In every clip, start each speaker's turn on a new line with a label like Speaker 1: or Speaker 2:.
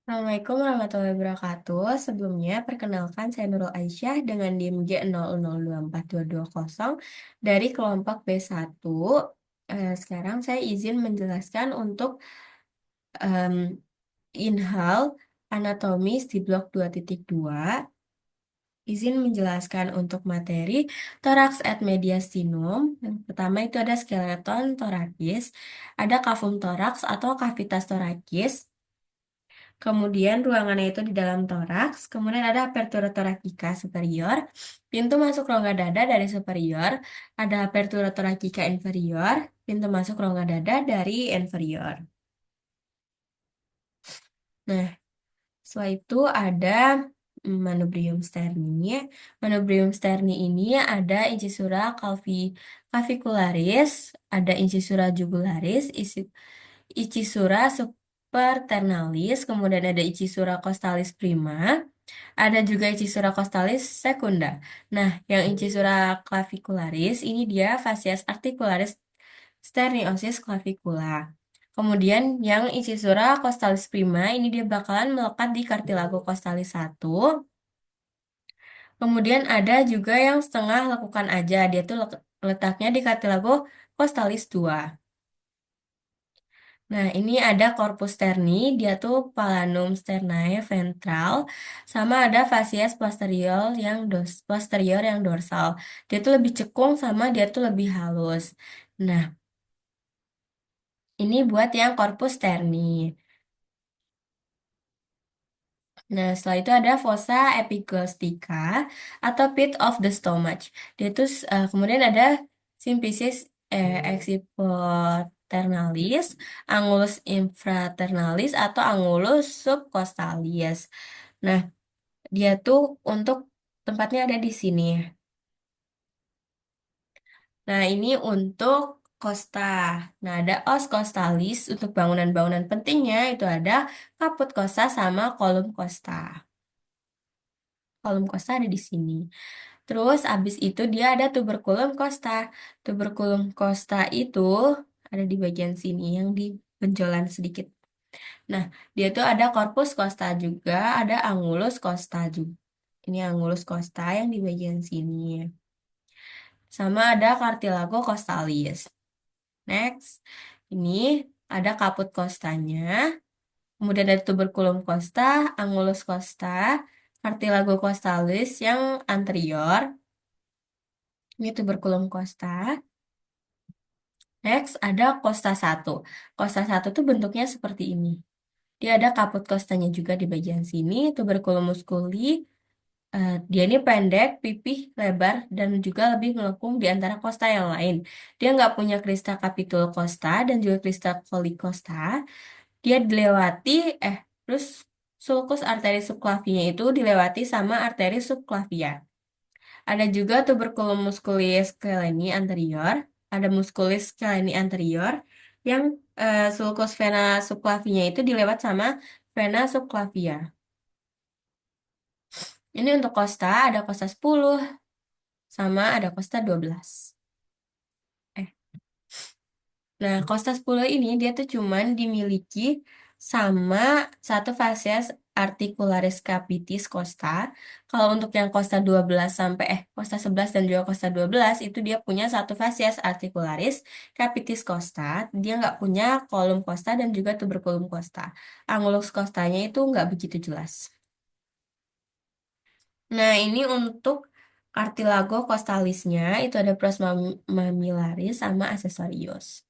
Speaker 1: Assalamualaikum warahmatullahi wabarakatuh. Sebelumnya, perkenalkan saya Nurul Aisyah dengan NIM G00242220 dari kelompok B1. Sekarang saya izin menjelaskan untuk em, inhal anatomis di blok 2.2. Izin menjelaskan untuk materi thorax et mediastinum. Yang pertama itu ada skeleton thoracis, ada cavum thorax atau kavitas thoracis. Kemudian ruangannya itu di dalam toraks. Kemudian ada apertura thoracica superior. Pintu masuk rongga dada dari superior. Ada apertura thoracica inferior. Pintu masuk rongga dada dari inferior. Nah, setelah itu ada manubrium sterni. Manubrium sterni ini ada incisura clavicularis, ada incisura jugularis, incisura superternalis, kemudian ada incisura costalis prima. Ada juga incisura costalis secunda. Nah, yang incisura clavicularis ini dia facies articularis sterniosis clavicula. Kemudian yang incisura costalis prima ini dia bakalan melekat di cartilago costalis 1. Kemudian ada juga yang setengah lekukan aja, dia tuh letaknya di cartilago costalis 2. Nah, ini ada corpus sterni, dia tuh palanum sternae ventral, sama ada facies posterior yang dorsal. Dia tuh lebih cekung sama dia tuh lebih halus. Nah, ini buat yang corpus sterni. Nah, setelah itu ada fossa epigastrica atau pit of the stomach. Dia tuh kemudian ada symphysis excipoternalis, angulus infraternalis atau angulus subcostalis. Nah, dia tuh untuk tempatnya ada di sini. Nah, ini untuk costa. Nah, ada os costalis untuk bangunan-bangunan pentingnya itu ada kaput costa sama kolum costa. Kolum costa ada di sini. Terus abis itu dia ada tuberculum costa. Tuberculum costa itu ada di bagian sini yang di benjolan sedikit. Nah, dia tuh ada corpus costa juga, ada angulus costa juga. Ini angulus costa yang di bagian sini. Sama ada cartilago costalis. Next, ini ada kaput costanya. Kemudian ada tuberculum costa, angulus costa, cartilago costalis yang anterior. Ini tuberculum costa. Next, ada costa 1. Costa 1 tuh bentuknya seperti ini. Dia ada kaput costanya juga di bagian sini, tuberculum musculi. Dia ini pendek, pipih, lebar, dan juga lebih melengkung di antara costa yang lain. Dia nggak punya crista capitule costa dan juga crista coli costa. Dia dilewati, terus sulcus arteris subclavinya itu dilewati sama arteris subclavia. Ada juga tuberculum musculis scaleni anterior, ada musculis scaleni anterior yang sulcus vena subclavinya itu dilewat sama vena subclavia. Ini untuk costa, ada costa 10 sama ada costa 12. Eh, nah, costa 10 ini dia tuh cuman dimiliki sama satu facies articularis capitis costa. Kalau untuk yang costa 12 sampai costa 11 dan juga costa 12 itu dia punya satu facies articularis capitis costa. Dia nggak punya kolum costa dan juga tuberculum costa. Angulus costanya itu nggak begitu jelas. Nah, ini untuk cartilago costalisnya itu ada pros mamillaris sama accessorius.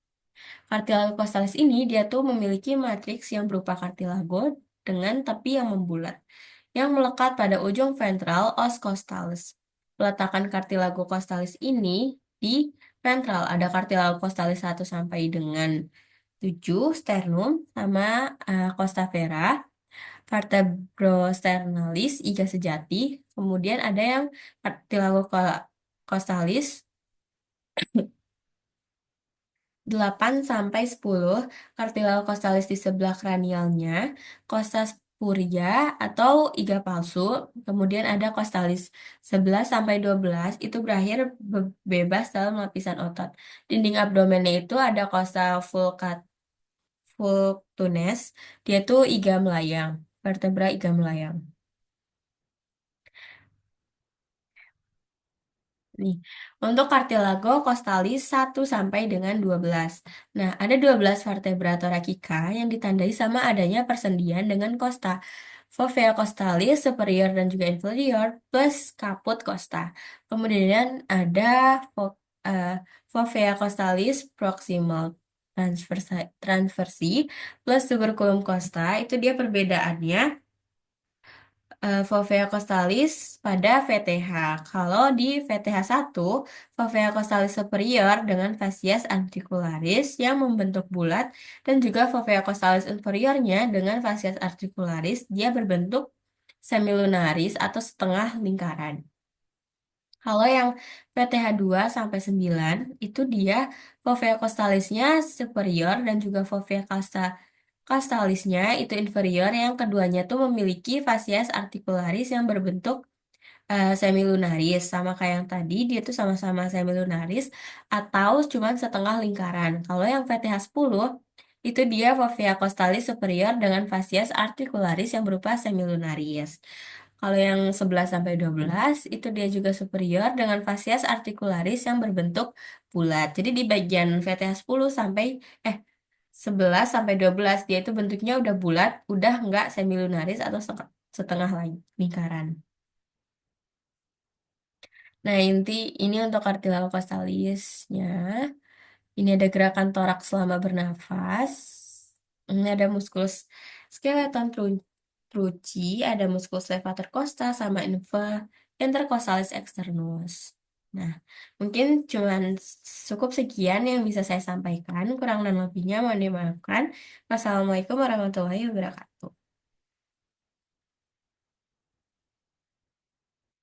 Speaker 1: Cartilago costalis ini dia tuh memiliki matriks yang berupa cartilago dengan tepi yang membulat yang melekat pada ujung ventral os costalis. Peletakan cartilago costalis ini di ventral ada cartilago costalis 1 sampai dengan 7 sternum sama costa vera, vertebrosternalis iga sejati, kemudian ada yang cartilago costalis 8 sampai 10 cartilago costalis di sebelah kranialnya, costa spuria atau iga palsu, kemudian ada costalis 11 sampai 12 itu berakhir bebas dalam lapisan otot. Dinding abdomennya itu ada costa vulcatunes, dia tuh iga melayang. vertebra iga melayang. Nih, untuk kartilago costalis 1 sampai dengan 12. Nah, ada 12 vertebra torakika yang ditandai sama adanya persendian dengan costa. Fovea costalis superior dan juga inferior plus caput costa. Kemudian ada eh, fovea costalis proximal transversi plus tuberculum costa. Itu dia perbedaannya Fovea costalis pada VTH. Kalau di VTH 1, Fovea costalis superior dengan facies articularis yang membentuk bulat dan juga Fovea costalis inferiornya dengan facies articularis dia berbentuk semilunaris atau setengah lingkaran. Kalau yang VTH 2 sampai 9 itu dia fovea costalisnya superior dan juga fovea costalisnya itu inferior yang keduanya tuh memiliki facies articularis yang berbentuk semilunaris sama kayak yang tadi dia tuh sama-sama semilunaris atau cuman setengah lingkaran. Kalau yang VTH 10 itu dia fovea costalis superior dengan facies articularis yang berupa semilunaris. Kalau yang 11 sampai 12 itu dia juga superior dengan facies articularis yang berbentuk bulat. Jadi di bagian VTH 10 sampai 11 sampai 12 dia itu bentuknya udah bulat, udah nggak semilunaris atau setengah lingkaran. Nah, ini untuk cartilago costalisnya. Ini ada gerakan toraks selama bernafas. Ini ada muskulus skeleton cruci, ada muskulus levator costa sama intercostalis externus. Nah, mungkin cuman cukup sekian yang bisa saya sampaikan. Kurang dan lebihnya mohon dimaafkan. Wassalamualaikum warahmatullahi wabarakatuh.